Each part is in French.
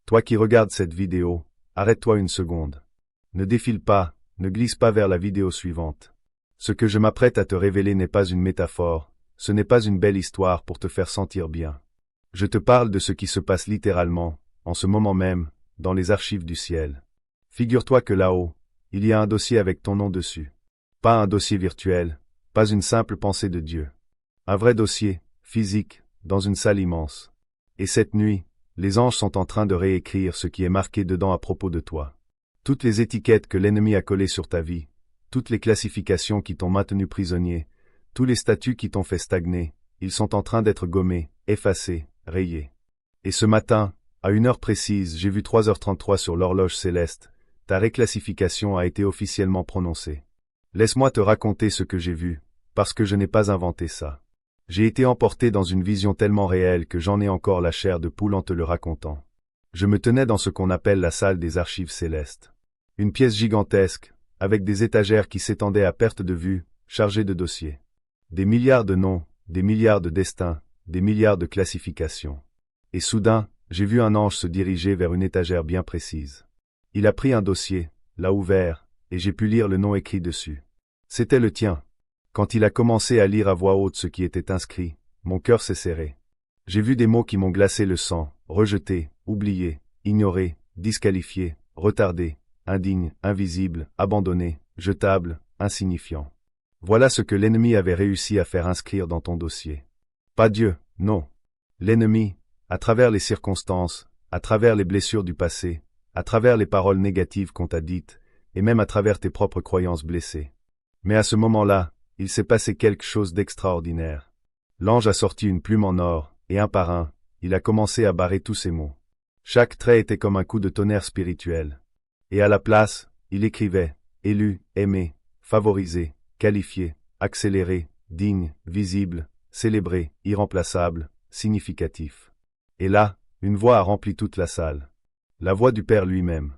Toi qui regardes cette vidéo, arrête-toi une seconde. Ne défile pas, ne glisse pas vers la vidéo suivante. Ce que je m'apprête à te révéler n'est pas une métaphore, ce n'est pas une belle histoire pour te faire sentir bien. Je te parle de ce qui se passe littéralement, en ce moment même, dans les archives du ciel. Figure-toi que là-haut, il y a un dossier avec ton nom dessus. Pas un dossier virtuel, pas une simple pensée de Dieu. Un vrai dossier, physique, dans une salle immense. Et cette nuit, les anges sont en train de réécrire ce qui est marqué dedans à propos de toi. Toutes les étiquettes que l'ennemi a collées sur ta vie, toutes les classifications qui t'ont maintenu prisonnier, tous les statuts qui t'ont fait stagner, ils sont en train d'être gommés, effacés, rayés. Et ce matin, à une heure précise, j'ai vu 3h33 sur l'horloge céleste, ta réclassification a été officiellement prononcée. Laisse-moi te raconter ce que j'ai vu, parce que je n'ai pas inventé ça. J'ai été emporté dans une vision tellement réelle que j'en ai encore la chair de poule en te le racontant. Je me tenais dans ce qu'on appelle la salle des archives célestes. Une pièce gigantesque, avec des étagères qui s'étendaient à perte de vue, chargées de dossiers. Des milliards de noms, des milliards de destins, des milliards de classifications. Et soudain, j'ai vu un ange se diriger vers une étagère bien précise. Il a pris un dossier, l'a ouvert, et j'ai pu lire le nom écrit dessus. C'était le tien. Quand il a commencé à lire à voix haute ce qui était inscrit, mon cœur s'est serré. J'ai vu des mots qui m'ont glacé le sang, rejeté, oublié, ignoré, disqualifié, retardé, indigne, invisible, abandonné, jetable, insignifiant. Voilà ce que l'ennemi avait réussi à faire inscrire dans ton dossier. Pas Dieu, non. L'ennemi, à travers les circonstances, à travers les blessures du passé, à travers les paroles négatives qu'on t'a dites, et même à travers tes propres croyances blessées. Mais à ce moment-là, il s'est passé quelque chose d'extraordinaire. L'ange a sorti une plume en or, et un par un, il a commencé à barrer tous ces mots. Chaque trait était comme un coup de tonnerre spirituel. Et à la place, il écrivait, élu, aimé, favorisé, qualifié, accéléré, digne, visible, célébré, irremplaçable, significatif. Et là, une voix a rempli toute la salle. La voix du Père lui-même.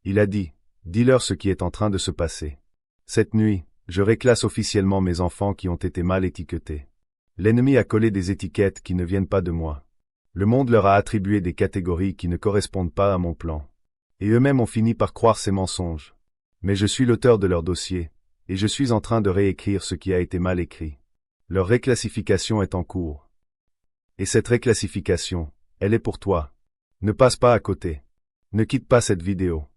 Il a dit, dis-leur ce qui est en train de se passer. Cette nuit, je réclasse officiellement mes enfants qui ont été mal étiquetés. L'ennemi a collé des étiquettes qui ne viennent pas de moi. Le monde leur a attribué des catégories qui ne correspondent pas à mon plan. Et eux-mêmes ont fini par croire ces mensonges. Mais je suis l'auteur de leur dossier, et je suis en train de réécrire ce qui a été mal écrit. Leur réclassification est en cours. Et cette réclassification, elle est pour toi. Ne passe pas à côté. Ne quitte pas cette vidéo.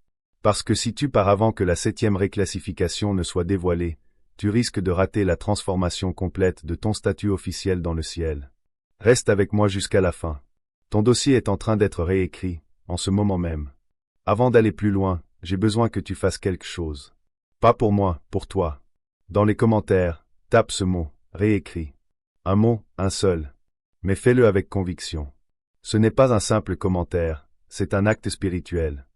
Parce que si tu pars avant que la 7e réclassification ne soit dévoilée, tu risques de rater la transformation complète de ton statut officiel dans le ciel. Reste avec moi jusqu'à la fin. Ton dossier est en train d'être réécrit, en ce moment même. Avant d'aller plus loin, j'ai besoin que tu fasses quelque chose. Pas pour moi, pour toi. Dans les commentaires, tape ce mot, réécrit. Un mot, un seul. Mais fais-le avec conviction. Ce n'est pas un simple commentaire, c'est un acte spirituel.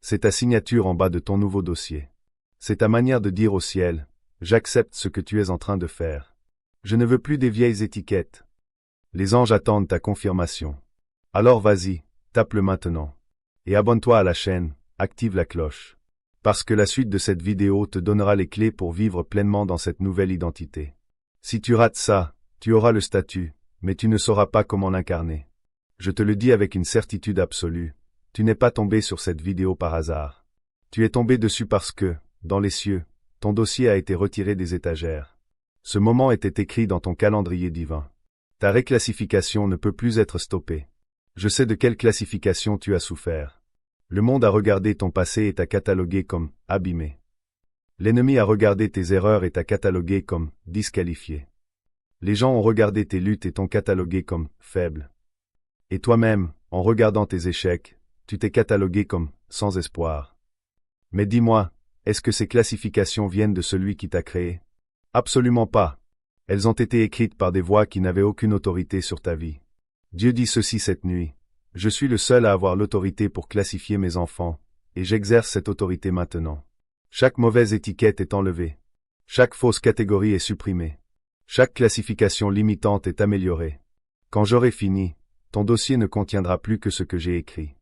C'est ta signature en bas de ton nouveau dossier. C'est ta manière de dire au ciel, j'accepte ce que tu es en train de faire. Je ne veux plus des vieilles étiquettes. Les anges attendent ta confirmation. Alors vas-y, tape-le maintenant. Et abonne-toi à la chaîne, active la cloche. Parce que la suite de cette vidéo te donnera les clés pour vivre pleinement dans cette nouvelle identité. Si tu rates ça, tu auras le statut, mais tu ne sauras pas comment l'incarner. Je te le dis avec une certitude absolue. Tu n'es pas tombé sur cette vidéo par hasard. Tu es tombé dessus parce que, dans les cieux, ton dossier a été retiré des étagères. Ce moment était écrit dans ton calendrier divin. Ta réclassification ne peut plus être stoppée. Je sais de quelle classification tu as souffert. Le monde a regardé ton passé et t'a catalogué comme « abîmé ». L'ennemi a regardé tes erreurs et t'a catalogué comme « disqualifié ». Les gens ont regardé tes luttes et t'ont catalogué comme « faible ». Et toi-même, en regardant tes échecs, tu t'es catalogué comme « sans espoir ». Mais dis-moi, est-ce que ces classifications viennent de celui qui t'a créé? Absolument pas. Elles ont été écrites par des voix qui n'avaient aucune autorité sur ta vie. Dieu dit ceci cette nuit. Je suis le seul à avoir l'autorité pour classifier mes enfants, et j'exerce cette autorité maintenant. Chaque mauvaise étiquette est enlevée. Chaque fausse catégorie est supprimée. Chaque classification limitante est améliorée. Quand j'aurai fini, ton dossier ne contiendra plus que ce que j'ai écrit.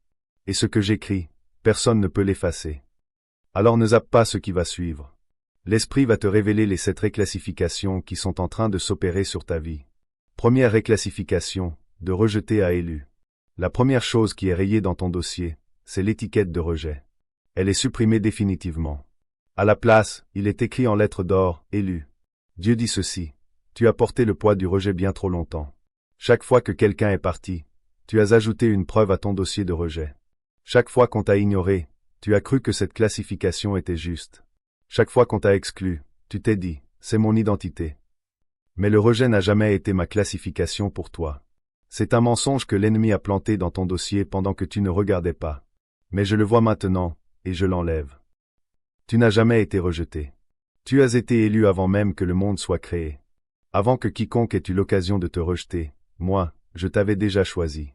Et ce que j'écris, personne ne peut l'effacer. Alors ne zappe pas ce qui va suivre. L'esprit va te révéler les 7 réclassifications qui sont en train de s'opérer sur ta vie. Première réclassification, de rejeté à élu. La première chose qui est rayée dans ton dossier, c'est l'étiquette de rejet. Elle est supprimée définitivement. À la place, il est écrit en lettres d'or, élu. Dieu dit ceci. Tu as porté le poids du rejet bien trop longtemps. Chaque fois que quelqu'un est parti, tu as ajouté une preuve à ton dossier de rejet. Chaque fois qu'on t'a ignoré, tu as cru que cette classification était juste. Chaque fois qu'on t'a exclu, tu t'es dit, c'est mon identité. Mais le rejet n'a jamais été ma classification pour toi. C'est un mensonge que l'ennemi a planté dans ton dossier pendant que tu ne regardais pas. Mais je le vois maintenant, et je l'enlève. Tu n'as jamais été rejeté. Tu as été élu avant même que le monde soit créé. Avant que quiconque ait eu l'occasion de te rejeter, moi, je t'avais déjà choisi.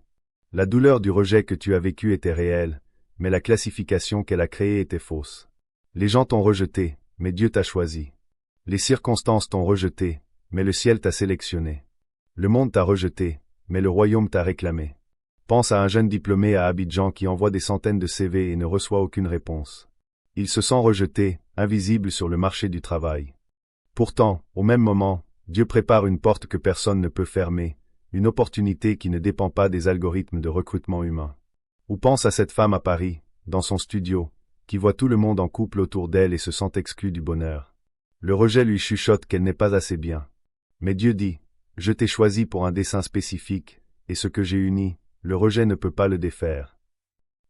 La douleur du rejet que tu as vécu était réelle, mais la classification qu'elle a créée était fausse. Les gens t'ont rejeté, mais Dieu t'a choisi. Les circonstances t'ont rejeté, mais le ciel t'a sélectionné. Le monde t'a rejeté, mais le royaume t'a réclamé. Pense à un jeune diplômé à Abidjan qui envoie des centaines de CV et ne reçoit aucune réponse. Il se sent rejeté, invisible sur le marché du travail. Pourtant, au même moment, Dieu prépare une porte que personne ne peut fermer, une opportunité qui ne dépend pas des algorithmes de recrutement humain. Ou pense à cette femme à Paris, dans son studio, qui voit tout le monde en couple autour d'elle et se sent exclue du bonheur. Le rejet lui chuchote qu'elle n'est pas assez bien. Mais Dieu dit, « Je t'ai choisi pour un dessein spécifique, et ce que j'ai uni, le rejet ne peut pas le défaire. »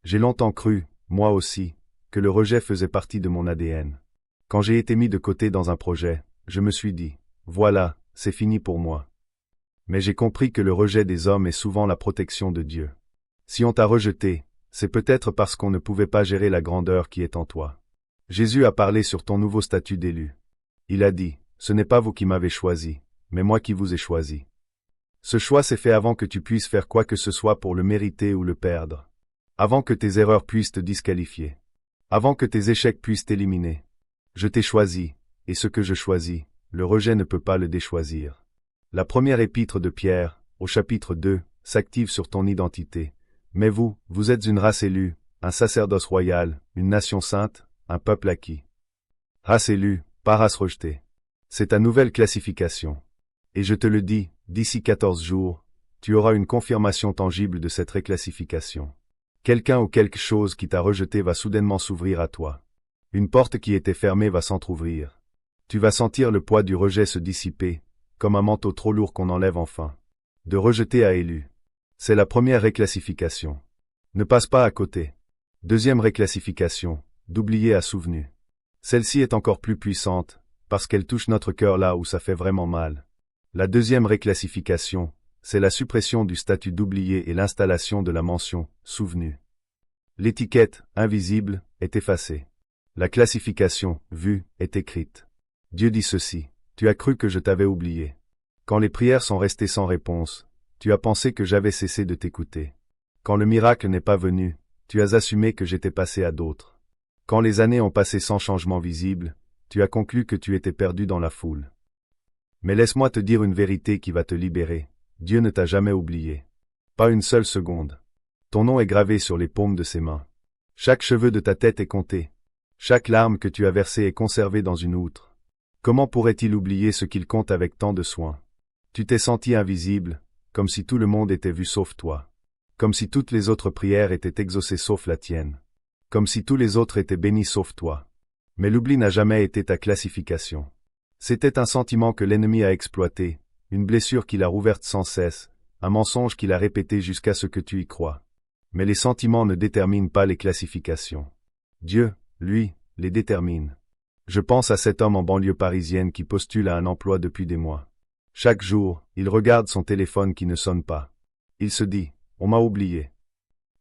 J'ai longtemps cru, moi aussi, que le rejet faisait partie de mon ADN. Quand j'ai été mis de côté dans un projet, je me suis dit, « Voilà, c'est fini pour moi. » Mais j'ai compris que le rejet des hommes est souvent la protection de Dieu. Si on t'a rejeté, c'est peut-être parce qu'on ne pouvait pas gérer la grandeur qui est en toi. Jésus a parlé sur ton nouveau statut d'élu. Il a dit, « Ce n'est pas vous qui m'avez choisi, mais moi qui vous ai choisi. » Ce choix s'est fait avant que tu puisses faire quoi que ce soit pour le mériter ou le perdre. Avant que tes erreurs puissent te disqualifier. Avant que tes échecs puissent t'éliminer. Je t'ai choisi, et ce que je choisis, le rejet ne peut pas le déchoisir. La première épître de Pierre, au chapitre 2, s'active sur ton identité. Mais vous, vous êtes une race élue, un sacerdoce royal, une nation sainte, un peuple acquis. Race élue, pas race rejetée. C'est ta nouvelle classification. Et je te le dis, d'ici 14 jours, tu auras une confirmation tangible de cette réclassification. Quelqu'un ou quelque chose qui t'a rejeté va soudainement s'ouvrir à toi. Une porte qui était fermée va s'entr'ouvrir. Tu vas sentir le poids du rejet se dissiper, comme un manteau trop lourd qu'on enlève enfin. De rejeté à élu. C'est la première réclassification. Ne passe pas à côté. Deuxième réclassification, d'oublier à souvenu. Celle-ci est encore plus puissante, parce qu'elle touche notre cœur là où ça fait vraiment mal. La deuxième réclassification, c'est la suppression du statut d'oublié et l'installation de la mention « souvenu ». L'étiquette « invisible » est effacée. La classification « vue » est écrite. Dieu dit ceci, « Tu as cru que je t'avais oublié. Quand les prières sont restées sans réponse, tu as pensé que j'avais cessé de t'écouter. Quand le miracle n'est pas venu, tu as assumé que j'étais passé à d'autres. Quand les années ont passé sans changement visible, tu as conclu que tu étais perdu dans la foule. Mais laisse-moi te dire une vérité qui va te libérer. Dieu ne t'a jamais oublié. Pas une seule seconde. Ton nom est gravé sur les paumes de ses mains. Chaque cheveu de ta tête est compté. Chaque larme que tu as versée est conservée dans une outre. Comment pourrait-il oublier ce qu'il compte avec tant de soin? Tu t'es senti invisible, comme si tout le monde était vu sauf toi. Comme si toutes les autres prières étaient exaucées sauf la tienne. Comme si tous les autres étaient bénis sauf toi. Mais l'oubli n'a jamais été ta classification. C'était un sentiment que l'ennemi a exploité, une blessure qu'il a rouverte sans cesse, un mensonge qu'il a répété jusqu'à ce que tu y crois. Mais les sentiments ne déterminent pas les classifications. Dieu, lui, les détermine. Je pense à cet homme en banlieue parisienne qui postule à un emploi depuis des mois. Chaque jour, il regarde son téléphone qui ne sonne pas. Il se dit, on m'a oublié.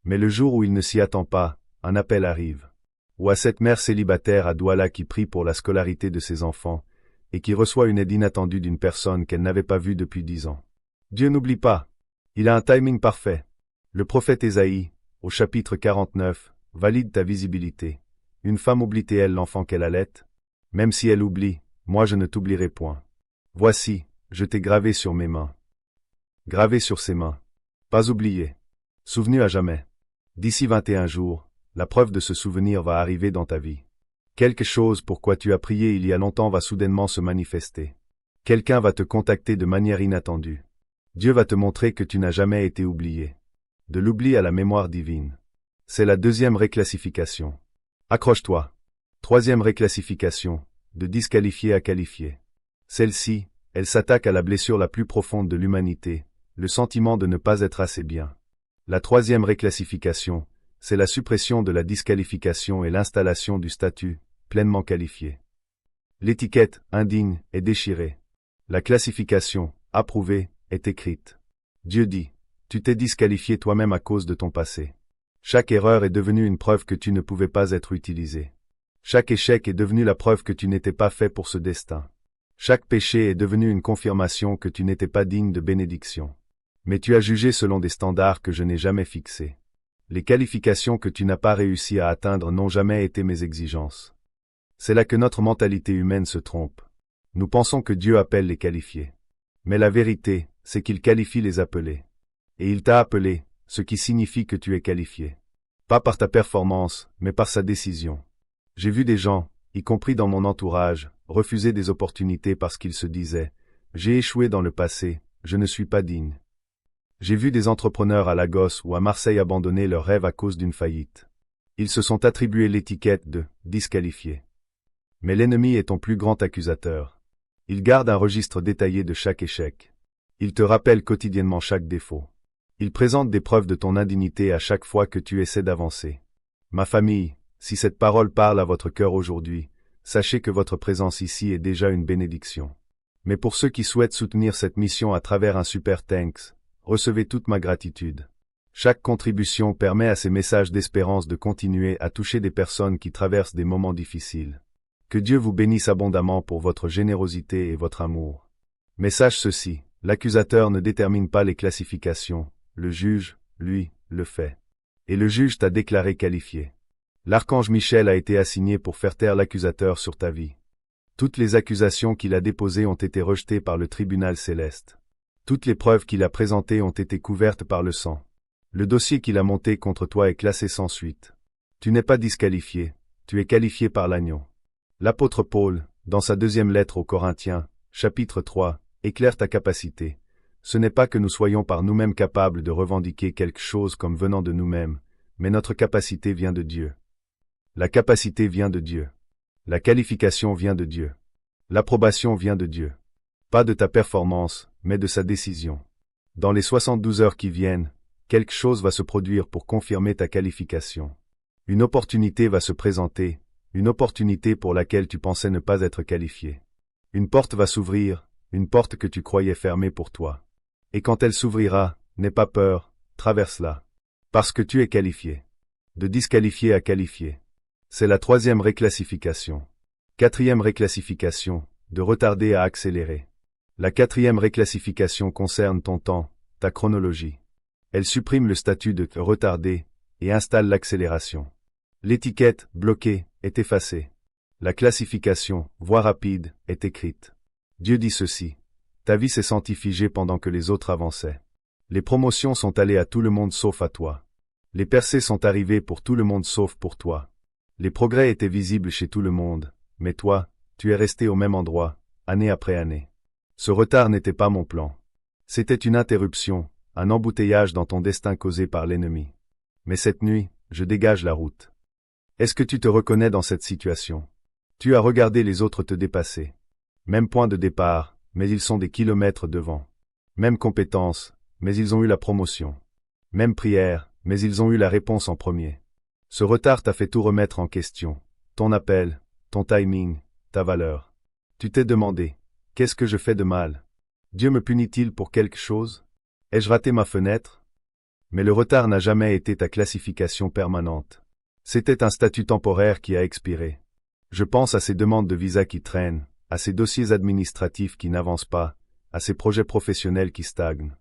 Mais le jour où il ne s'y attend pas, un appel arrive. Ou à cette mère célibataire à Douala qui prie pour la scolarité de ses enfants, et qui reçoit une aide inattendue d'une personne qu'elle n'avait pas vue depuis 10 ans. Dieu n'oublie pas. Il a un timing parfait. Le prophète Ésaïe, au chapitre 49, valide ta visibilité. Une femme oublie-t-elle l'enfant qu'elle allait? Même si elle oublie, moi je ne t'oublierai point. Voici, je t'ai gravé sur mes mains. Gravé sur ses mains. Pas oublié. Souvenu à jamais. D'ici 21 jours, la preuve de ce souvenir va arriver dans ta vie. Quelque chose pour quoi tu as prié il y a longtemps va soudainement se manifester. Quelqu'un va te contacter de manière inattendue. Dieu va te montrer que tu n'as jamais été oublié. De l'oubli à la mémoire divine. C'est la deuxième réclassification. Accroche-toi. Troisième réclassification, de disqualifié à qualifié. Celle-ci, elle s'attaque à la blessure la plus profonde de l'humanité, le sentiment de ne pas être assez bien. La troisième réclassification, c'est la suppression de la disqualification et l'installation du statut, pleinement qualifié. L'étiquette, indigne, est déchirée. La classification, approuvée, est écrite. Dieu dit, tu t'es disqualifié toi-même à cause de ton passé. Chaque erreur est devenue une preuve que tu ne pouvais pas être utilisé. Chaque échec est devenu la preuve que tu n'étais pas fait pour ce destin. Chaque péché est devenu une confirmation que tu n'étais pas digne de bénédiction. Mais tu as jugé selon des standards que je n'ai jamais fixés. Les qualifications que tu n'as pas réussi à atteindre n'ont jamais été mes exigences. C'est là que notre mentalité humaine se trompe. Nous pensons que Dieu appelle les qualifiés. Mais la vérité, c'est qu'il qualifie les appelés. Et il t'a appelé, ce qui signifie que tu es qualifié. Pas par ta performance, mais par sa décision. J'ai vu des gens, y compris dans mon entourage, refuser des opportunités parce qu'ils se disaient « J'ai échoué dans le passé, je ne suis pas digne ». J'ai vu des entrepreneurs à Lagos ou à Marseille abandonner leurs rêves à cause d'une faillite. Ils se sont attribués l'étiquette de « disqualifié ». Mais l'ennemi est ton plus grand accusateur. Il garde un registre détaillé de chaque échec. Il te rappelle quotidiennement chaque défaut. Il présente des preuves de ton indignité à chaque fois que tu essaies d'avancer. Ma famille, si cette parole parle à votre cœur aujourd'hui, sachez que votre présence ici est déjà une bénédiction. Mais pour ceux qui souhaitent soutenir cette mission à travers un super thanks, recevez toute ma gratitude. Chaque contribution permet à ces messages d'espérance de continuer à toucher des personnes qui traversent des moments difficiles. Que Dieu vous bénisse abondamment pour votre générosité et votre amour. Mais sache ceci, l'accusateur ne détermine pas les classifications, le juge, lui, le fait. Et le juge t'a déclaré qualifié. L'archange Michel a été assigné pour faire taire l'accusateur sur ta vie. Toutes les accusations qu'il a déposées ont été rejetées par le tribunal céleste. Toutes les preuves qu'il a présentées ont été couvertes par le sang. Le dossier qu'il a monté contre toi est classé sans suite. Tu n'es pas disqualifié, tu es qualifié par l'agneau. L'apôtre Paul, dans sa deuxième lettre aux Corinthiens, chapitre 3, éclaire ta capacité. Ce n'est pas que nous soyons par nous-mêmes capables de revendiquer quelque chose comme venant de nous-mêmes, mais notre capacité vient de Dieu. La capacité vient de Dieu. La qualification vient de Dieu. L'approbation vient de Dieu. Pas de ta performance, mais de sa décision. Dans les 72 heures qui viennent, quelque chose va se produire pour confirmer ta qualification. Une opportunité va se présenter, une opportunité pour laquelle tu pensais ne pas être qualifié. Une porte va s'ouvrir, une porte que tu croyais fermée pour toi. Et quand elle s'ouvrira, n'aie pas peur, traverse-la. Parce que tu es qualifié. De disqualifié à qualifié. C'est la troisième réclassification. Quatrième réclassification, de retarder à accélérer. La quatrième réclassification concerne ton temps, ta chronologie. Elle supprime le statut de retardé et installe l'accélération. L'étiquette bloquée est effacée. La classification, voie rapide, est écrite. Dieu dit ceci. Ta vie s'est sentie figée pendant que les autres avançaient. Les promotions sont allées à tout le monde sauf à toi. Les percées sont arrivées pour tout le monde sauf pour toi. Les progrès étaient visibles chez tout le monde, mais toi, tu es resté au même endroit, année après année. Ce retard n'était pas mon plan. C'était une interruption, un embouteillage dans ton destin causé par l'ennemi. Mais cette nuit, je dégage la route. Est-ce que tu te reconnais dans cette situation? Tu as regardé les autres te dépasser. Même point de départ, mais ils sont des kilomètres devant. Même compétence, mais ils ont eu la promotion. Même prière, mais ils ont eu la réponse en premier. Ce retard t'a fait tout remettre en question. Ton appel, ton timing, ta valeur. Tu t'es demandé, qu'est-ce que je fais de mal? Dieu me punit-il pour quelque chose? Ai-je raté ma fenêtre? Mais le retard n'a jamais été ta classification permanente. C'était un statut temporaire qui a expiré. Je pense à ces demandes de visa qui traînent, à ces dossiers administratifs qui n'avancent pas, à ces projets professionnels qui stagnent.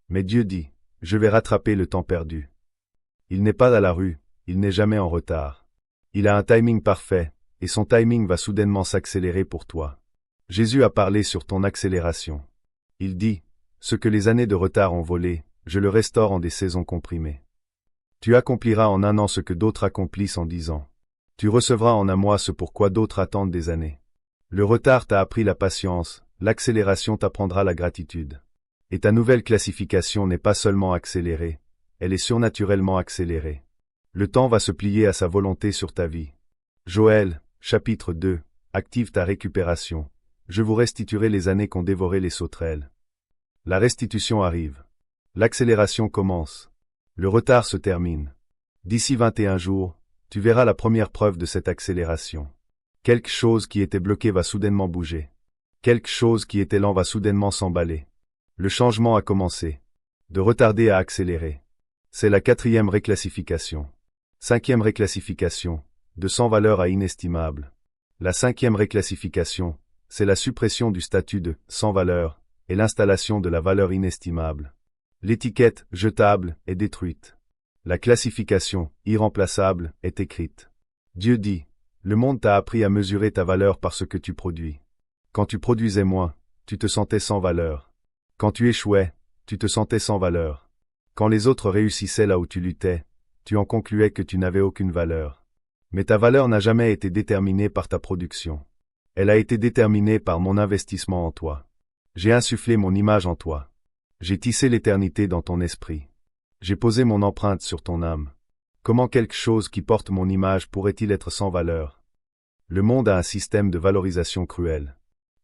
Mais Dieu dit, je vais rattraper le temps perdu. Il n'est pas à la rue, il n'est jamais en retard. Il a un timing parfait, et son timing va soudainement s'accélérer pour toi. Jésus a parlé sur ton accélération. Il dit, ce que les années de retard ont volé, je le restaure en des saisons comprimées. Tu accompliras en un an ce que d'autres accomplissent en 10 ans. Tu recevras en un mois ce pourquoi d'autres attendent des années. Le retard t'a appris la patience, l'accélération t'apprendra la gratitude. Et ta nouvelle classification n'est pas seulement accélérée, elle est surnaturellement accélérée. Le temps va se plier à sa volonté sur ta vie. Joël, chapitre 2. Active ta récupération. Je vous restituerai les années qu'ont dévoré les sauterelles. La restitution arrive. L'accélération commence. Le retard se termine. D'ici 21 jours, tu verras la première preuve de cette accélération. Quelque chose qui était bloqué va soudainement bouger. Quelque chose qui était lent va soudainement s'emballer. Le changement a commencé. De retarder à accélérer. C'est la 4e réclassification. 5e réclassification, de sans valeur à inestimable. La 5e réclassification, c'est la suppression du statut de sans valeur et l'installation de la valeur inestimable. L'étiquette jetable est détruite. La classification irremplaçable est écrite. Dieu dit, le monde t'a appris à mesurer ta valeur par ce que tu produis. Quand tu produisais moins, tu te sentais sans valeur. Quand tu échouais, tu te sentais sans valeur. Quand les autres réussissaient là où tu luttais, tu en concluais que tu n'avais aucune valeur. Mais ta valeur n'a jamais été déterminée par ta production. Elle a été déterminée par mon investissement en toi. J'ai insufflé mon image en toi. J'ai tissé l'éternité dans ton esprit. J'ai posé mon empreinte sur ton âme. Comment quelque chose qui porte mon image pourrait-il être sans valeur? Le monde a un système de valorisation cruel.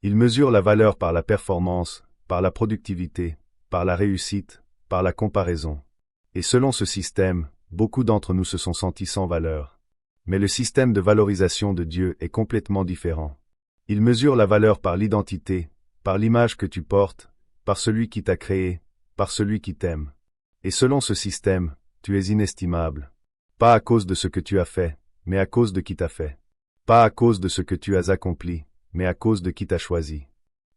Il mesure la valeur par la performance, par la productivité, par la réussite, par la comparaison. Et selon ce système, beaucoup d'entre nous se sont sentis sans valeur. Mais le système de valorisation de Dieu est complètement différent. Il mesure la valeur par l'identité, par l'image que tu portes, par celui qui t'a créé, par celui qui t'aime. Et selon ce système, tu es inestimable. Pas à cause de ce que tu as fait, mais à cause de qui t'a fait. Pas à cause de ce que tu as accompli, mais à cause de qui t'a choisi.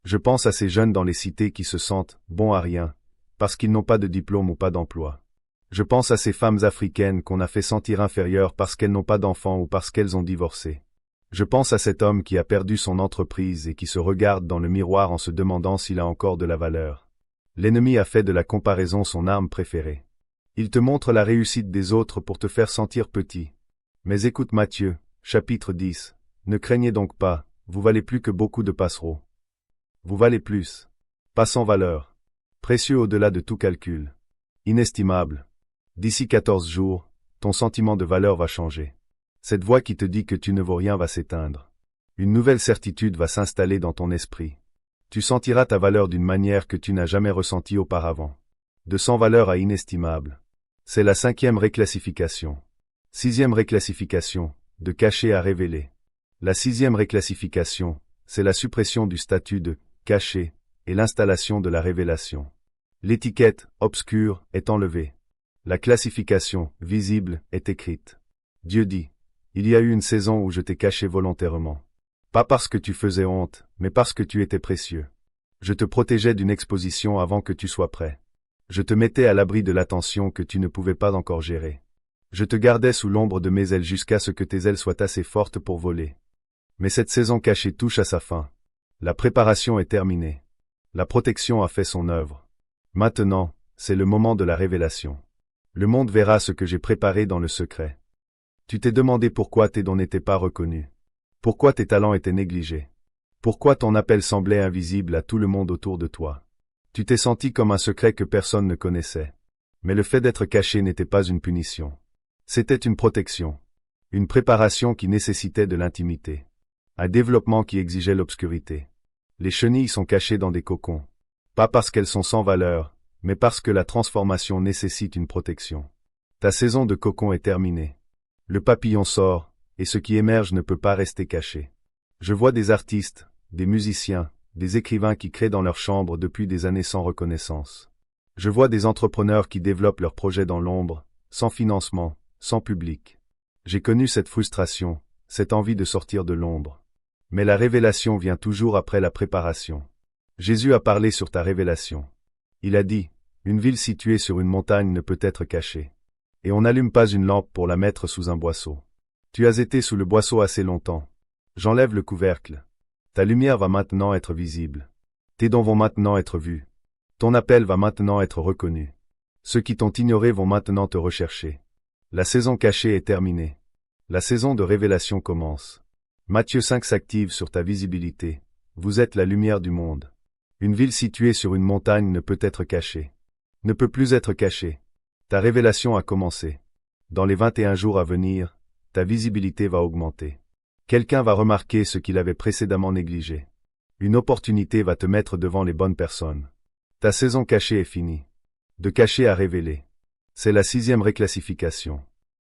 Je pense à ces jeunes dans les cités qui se sentent bons à rien, parce qu'ils n'ont pas de diplôme ou pas d'emploi. Je pense à ces femmes africaines qu'on a fait sentir inférieures parce qu'elles n'ont pas d'enfants ou parce qu'elles ont divorcé. Je pense à cet homme qui a perdu son entreprise et qui se regarde dans le miroir en se demandant s'il a encore de la valeur. L'ennemi a fait de la comparaison son arme préférée. Il te montre la réussite des autres pour te faire sentir petit. Mais écoute Matthieu, chapitre 10. Ne craignez donc pas, vous valez plus que beaucoup de passereaux. Vous valez plus. Pas sans valeur. Précieux au-delà de tout calcul. Inestimable. D'ici 14 jours, ton sentiment de valeur va changer. Cette voix qui te dit que tu ne vaux rien va s'éteindre. Une nouvelle certitude va s'installer dans ton esprit. Tu sentiras ta valeur d'une manière que tu n'as jamais ressentie auparavant. De sans valeur à inestimable. C'est la 5e réclassification. 6e réclassification, de caché à révélé. La 6e réclassification, c'est la suppression du statut de caché et l'installation de la révélation. L'étiquette obscure est enlevée. La classification visible est écrite. Dieu dit, il y a eu une saison où je t'ai caché volontairement. Pas parce que tu faisais honte, mais parce que tu étais précieux. Je te protégeais d'une exposition avant que tu sois prêt. Je te mettais à l'abri de l'attention que tu ne pouvais pas encore gérer. Je te gardais sous l'ombre de mes ailes jusqu'à ce que tes ailes soient assez fortes pour voler. Mais cette saison cachée touche à sa fin. La préparation est terminée. La protection a fait son œuvre. Maintenant, c'est le moment de la révélation. Le monde verra ce que j'ai préparé dans le secret. Tu t'es demandé pourquoi tes dons n'étaient pas reconnus. Pourquoi tes talents étaient négligés. Pourquoi ton appel semblait invisible à tout le monde autour de toi. Tu t'es senti comme un secret que personne ne connaissait. Mais le fait d'être caché n'était pas une punition. C'était une protection. Une préparation qui nécessitait de l'intimité. Un développement qui exigeait l'obscurité. Les chenilles sont cachées dans des cocons. Pas parce qu'elles sont sans valeur, mais parce que la transformation nécessite une protection. Ta saison de cocon est terminée. Le papillon sort, et ce qui émerge ne peut pas rester caché. Je vois des artistes, des musiciens, des écrivains qui créent dans leur chambre depuis des années sans reconnaissance. Je vois des entrepreneurs qui développent leurs projets dans l'ombre, sans financement, sans public. J'ai connu cette frustration, cette envie de sortir de l'ombre. Mais la révélation vient toujours après la préparation. Jésus a parlé sur ta révélation. Il a dit, une ville située sur une montagne ne peut être cachée. Et on n'allume pas une lampe pour la mettre sous un boisseau. Tu as été sous le boisseau assez longtemps. J'enlève le couvercle. Ta lumière va maintenant être visible. Tes dons vont maintenant être vus. Ton appel va maintenant être reconnu. Ceux qui t'ont ignoré vont maintenant te rechercher. La saison cachée est terminée. La saison de révélation commence. Matthieu 5 s'active sur ta visibilité. Vous êtes la lumière du monde. Une ville située sur une montagne ne peut être cachée. Ne peut plus être cachée. Ta révélation a commencé. Dans les 21 jours à venir, ta visibilité va augmenter. Quelqu'un va remarquer ce qu'il avait précédemment négligé. Une opportunité va te mettre devant les bonnes personnes. Ta saison cachée est finie. De caché à révélé. C'est la 6e réclassification.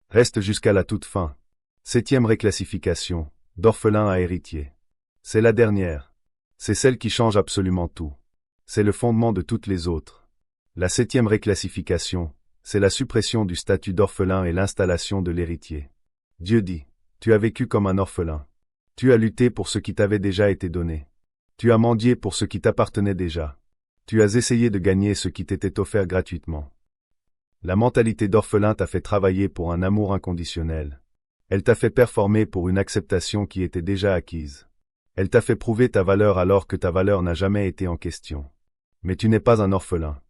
Reste jusqu'à la toute fin. 7e réclassification, d'orphelin à héritier. C'est la dernière. C'est celle qui change absolument tout. C'est le fondement de toutes les autres. La 7e réclassification, c'est la suppression du statut d'orphelin et l'installation de l'héritier. Dieu dit, tu as vécu comme un orphelin. Tu as lutté pour ce qui t'avait déjà été donné. Tu as mendié pour ce qui t'appartenait déjà. Tu as essayé de gagner ce qui t'était offert gratuitement. La mentalité d'orphelin t'a fait travailler pour un amour inconditionnel. Elle t'a fait performer pour une acceptation qui était déjà acquise. Elle t'a fait prouver ta valeur alors que ta valeur n'a jamais été en question. Mais tu n'es pas un orphelin.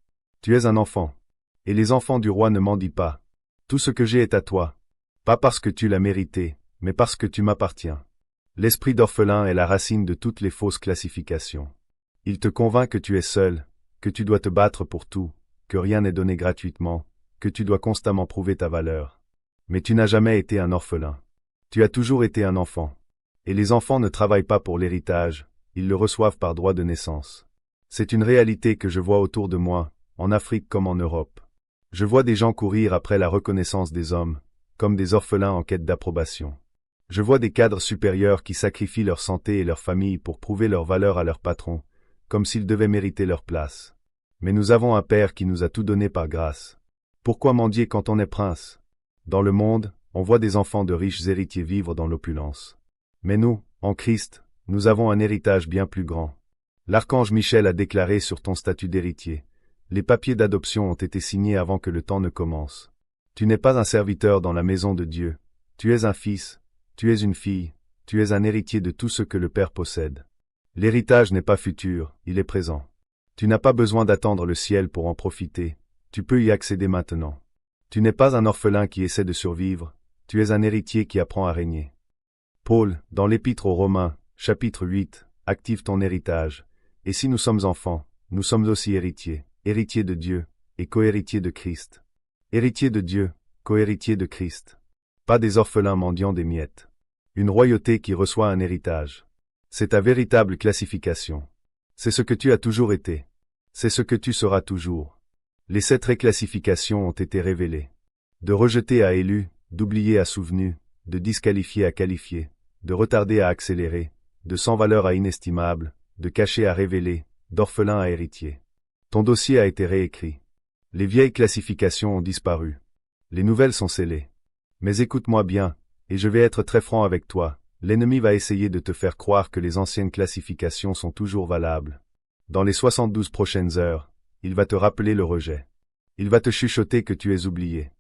Tu es un enfant. Et les enfants du roi ne mendient pas. Tout ce que j'ai est à toi. Pas parce que tu l'as mérité, mais parce que tu m'appartiens. L'esprit d'orphelin est la racine de toutes les fausses classifications. Il te convainc que tu es seul, que tu dois te battre pour tout, que rien n'est donné gratuitement, que tu dois constamment prouver ta valeur. Mais tu n'as jamais été un orphelin. Tu as toujours été un enfant. Et les enfants ne travaillent pas pour l'héritage, ils le reçoivent par droit de naissance. C'est une réalité que je vois autour de moi, en Afrique comme en Europe. Je vois des gens courir après la reconnaissance des hommes, comme des orphelins en quête d'approbation. Je vois des cadres supérieurs qui sacrifient leur santé et leur famille pour prouver leur valeur à leur patron, comme s'ils devaient mériter leur place. Mais nous avons un Père qui nous a tout donné par grâce. Pourquoi mendier quand on est prince? Dans le monde, on voit des enfants de riches héritiers vivre dans l'opulence. Mais nous, en Christ, nous avons un héritage bien plus grand. L'archange Michel a déclaré sur ton statut d'héritier. Les papiers d'adoption ont été signés avant que le temps ne commence. Tu n'es pas un serviteur dans la maison de Dieu. Tu es un fils, tu es une fille, tu es un héritier de tout ce que le Père possède. L'héritage n'est pas futur, il est présent. Tu n'as pas besoin d'attendre le ciel pour en profiter, tu peux y accéder maintenant. Tu n'es pas un orphelin qui essaie de survivre, tu es un héritier qui apprend à régner. Paul, dans l'Épître aux Romains, chapitre 8, active ton héritage. Et si nous sommes enfants, nous sommes aussi héritiers, héritiers de Dieu, et cohéritiers de Christ. Héritiers de Dieu, cohéritiers de Christ. Pas des orphelins mendiant des miettes. Une royauté qui reçoit un héritage. C'est ta véritable classification. C'est ce que tu as toujours été. C'est ce que tu seras toujours. Les 7 réclassifications ont été révélées. De rejeter à élu, d'oublier à souvenu, de disqualifier à qualifié, de retarder à accélérer, de sans valeur à inestimable, de caché à révélé, d'orphelin à héritier. Ton dossier a été réécrit. Les vieilles classifications ont disparu. Les nouvelles sont scellées. Mais écoute-moi bien, et je vais être très franc avec toi, l'ennemi va essayer de te faire croire que les anciennes classifications sont toujours valables. Dans les 72 prochaines heures, il va te rappeler le rejet. Il va te chuchoter que tu es oublié.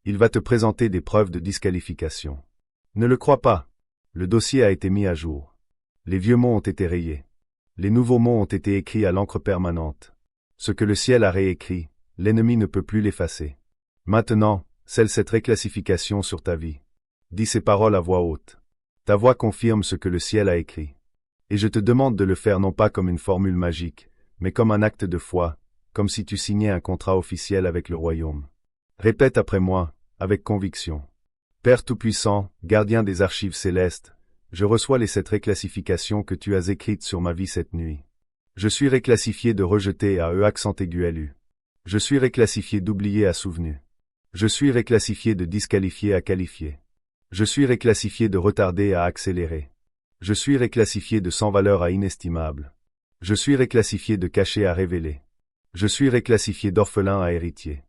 Il va te présenter des preuves de disqualification. Ne le crois pas. Le dossier a été mis à jour. Les vieux mots ont été rayés. Les nouveaux mots ont été écrits à l'encre permanente. Ce que le ciel a réécrit, l'ennemi ne peut plus l'effacer. Maintenant, scelle cette réclassification sur ta vie. Dis ces paroles à voix haute. Ta voix confirme ce que le ciel a écrit. Et je te demande de le faire non pas comme une formule magique, mais comme un acte de foi, comme si tu signais un contrat officiel avec le royaume. Répète après moi, avec conviction. Père Tout-Puissant, gardien des archives célestes, je reçois les 7 réclassifications que tu as écrites sur ma vie cette nuit. Je suis réclassifié de rejeter à accent aigu LU. Je suis réclassifié d'oublier à souvenu. Je suis réclassifié de disqualifier à qualifier. Je suis réclassifié de retarder à accélérer. Je suis réclassifié de sans valeur à inestimable. Je suis réclassifié de caché à révéler. Je suis réclassifié d'orphelin à héritier.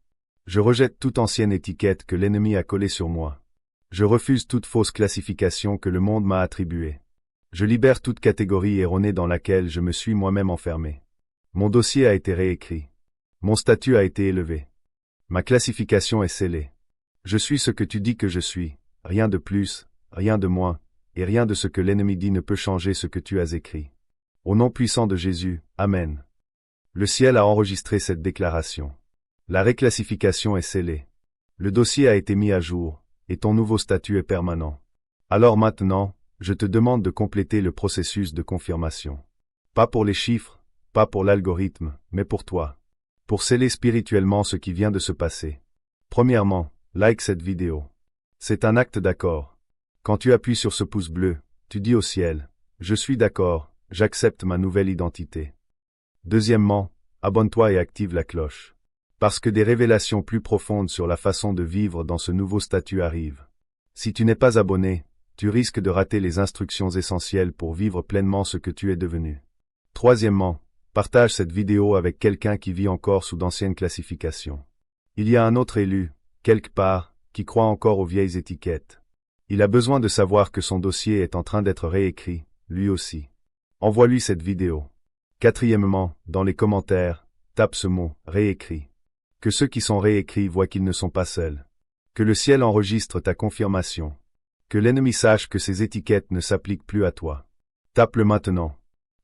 Je rejette toute ancienne étiquette que l'ennemi a collée sur moi. Je refuse toute fausse classification que le monde m'a attribuée. Je libère toute catégorie erronée dans laquelle je me suis moi-même enfermé. Mon dossier a été réécrit. Mon statut a été élevé. Ma classification est scellée. Je suis ce que tu dis que je suis, rien de plus, rien de moins, et rien de ce que l'ennemi dit ne peut changer ce que tu as écrit. Au nom puissant de Jésus, Amen. Le ciel a enregistré cette déclaration. La réclassification est scellée. Le dossier a été mis à jour, et ton nouveau statut est permanent. Alors maintenant, je te demande de compléter le processus de confirmation. Pas pour les chiffres, pas pour l'algorithme, mais pour toi. Pour sceller spirituellement ce qui vient de se passer. Premièrement, like cette vidéo. C'est un acte d'accord. Quand tu appuies sur ce pouce bleu, tu dis au ciel, je suis d'accord, j'accepte ma nouvelle identité. Deuxièmement, abonne-toi et active la cloche. Parce que des révélations plus profondes sur la façon de vivre dans ce nouveau statut arrivent. Si tu n'es pas abonné, tu risques de rater les instructions essentielles pour vivre pleinement ce que tu es devenu. Troisièmement, partage cette vidéo avec quelqu'un qui vit encore sous d'anciennes classifications. Il y a un autre élu, quelque part, qui croit encore aux vieilles étiquettes. Il a besoin de savoir que son dossier est en train d'être réécrit, lui aussi. Envoie-lui cette vidéo. Quatrièmement, dans les commentaires, tape ce mot, réécrit. Que ceux qui sont réécrits voient qu'ils ne sont pas seuls. Que le ciel enregistre ta confirmation. Que l'ennemi sache que ces étiquettes ne s'appliquent plus à toi. Tape-le maintenant.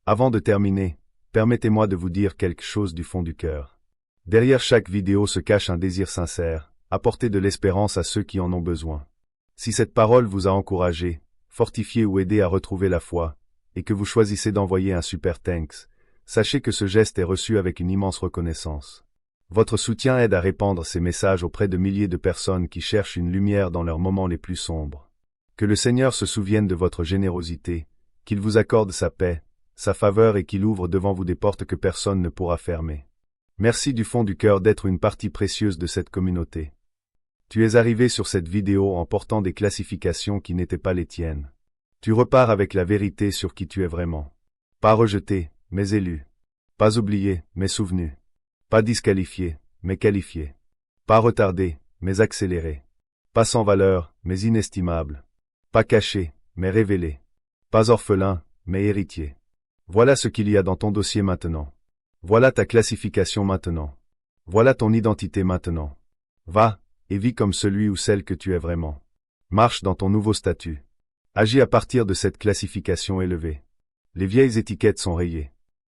Avant de terminer, permettez-moi de vous dire quelque chose du fond du cœur. Derrière chaque vidéo se cache un désir sincère, apporter de l'espérance à ceux qui en ont besoin. Si cette parole vous a encouragé, fortifié ou aidé à retrouver la foi, et que vous choisissez d'envoyer un super thanks, sachez que ce geste est reçu avec une immense reconnaissance. Votre soutien aide à répandre ces messages auprès de milliers de personnes qui cherchent une lumière dans leurs moments les plus sombres. Que le Seigneur se souvienne de votre générosité, qu'il vous accorde sa paix, sa faveur et qu'il ouvre devant vous des portes que personne ne pourra fermer. Merci du fond du cœur d'être une partie précieuse de cette communauté. Tu es arrivé sur cette vidéo en portant des classifications qui n'étaient pas les tiennes. Tu repars avec la vérité sur qui tu es vraiment. Pas rejeté, mais élu. Pas oublié, mais souvenu. Pas disqualifié, mais qualifié. Pas retardé, mais accéléré. Pas sans valeur, mais inestimable. Pas caché, mais révélé. Pas orphelin, mais héritier. Voilà ce qu'il y a dans ton dossier maintenant. Voilà ta classification maintenant. Voilà ton identité maintenant. Va, et vis comme celui ou celle que tu es vraiment. Marche dans ton nouveau statut. Agis à partir de cette classification élevée. Les vieilles étiquettes sont rayées.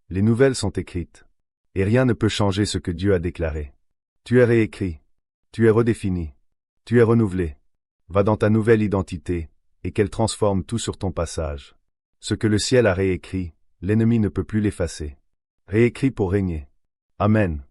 Les nouvelles sont écrites. Et rien ne peut changer ce que Dieu a déclaré. Tu es réécrit. Tu es redéfini. Tu es renouvelé. Va dans ta nouvelle identité, et qu'elle transforme tout sur ton passage. Ce que le ciel a réécrit, l'ennemi ne peut plus l'effacer. Réécrit pour régner. Amen.